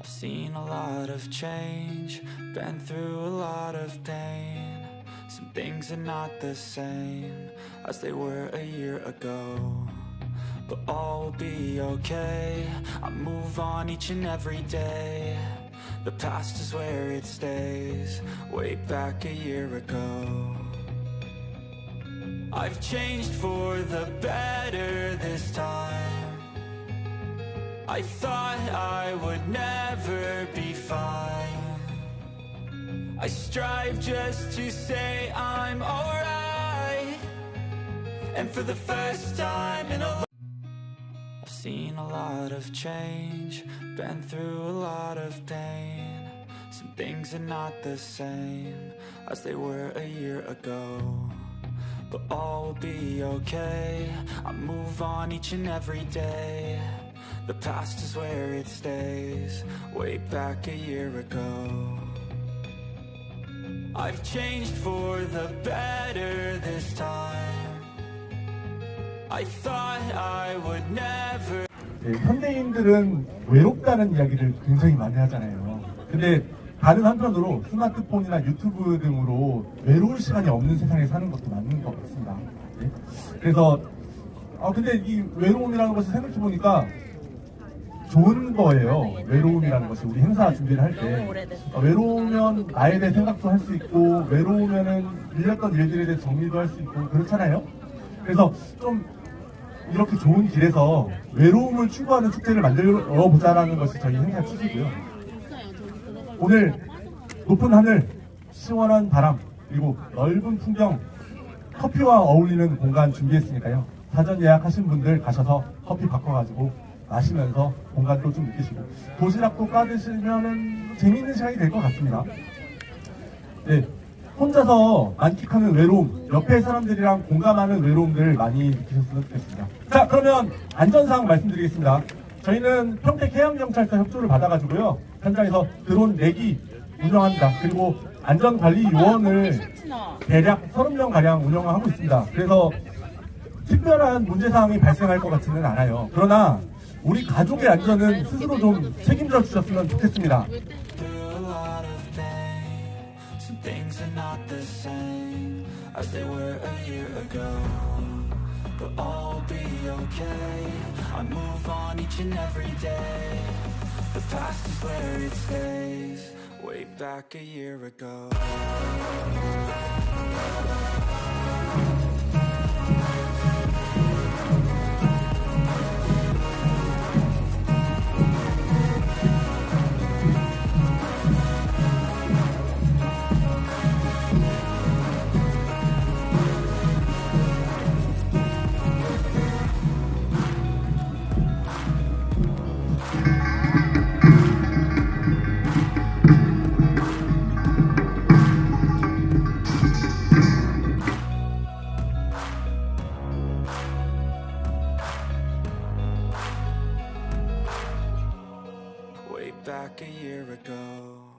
I've seen a lot of change, been through a lot of pain. Some things are not the same as they were a year ago, but all will be okay. I move on each and every day. The past is where it stays, way back a year ago. I've changed for the better this time. I thought I would never be fine. I strive just to say I'm alright. And for the first time in a I've seen a lot of change, been through a lot of pain. Some things are not the same as they were a year ago, but all will be okay. I move on each and every day. The past is where it stays, way back a year ago. I've changed for the better this time. I thought I would never. 네, 현대인들은 외롭다는 이야기를 굉장히 많이 하잖아요. 근데 다른 한편으로 스마트폰이나 유튜브 등으로 외로울 시간이 없는 세상에 사는 것도 맞는 것 같습니다. 네? 그래서 근데 이 외로움이라는 것을 생각해 보니까 좋은 거예요. 외로움이라는 것이 우리 행사 준비를 할 때 외로우면 나에 대해 생각도 할 수 있고, 외로우면은 밀렸던 일들에 대해 정리도 할 수 있고 그렇잖아요. 그래서 좀 이렇게 좋은 길에서 외로움을 추구하는 축제를 만들어 보자라는 것이 저희 행사 취지고요. 오늘 높은 하늘, 시원한 바람, 그리고 넓은 풍경, 커피와 어울리는 공간 준비했으니까요. 사전 예약하신 분들 가셔서 커피 바꿔가지고 마시면서 공간도 좀 느끼시고 도시락도 까드시면은 재미있는 시간이 될 것 같습니다. 네, 혼자서 만끽하는 외로움, 옆에 사람들이랑 공감하는 외로움들 많이 느끼셨으면 좋겠습니다. 자, 그러면 안전사항 말씀드리겠습니다. 저희는 평택 해양경찰서 협조를 받아가지고요, 현장에서 드론 4기 운영합니다. 그리고 안전관리 요원을 대략 30명가량 운영하고 있습니다. 그래서 특별한 문제사항이 발생할 것 같지는 않아요. 그러나 우리 가족의 안전은 스스로 좀 책임져 주셨으면 좋겠습니다. Things are not the same as they were a year ago, but all will be okay. I move on each and every day. The past is where it stays, way back a year ago. Way back a year ago.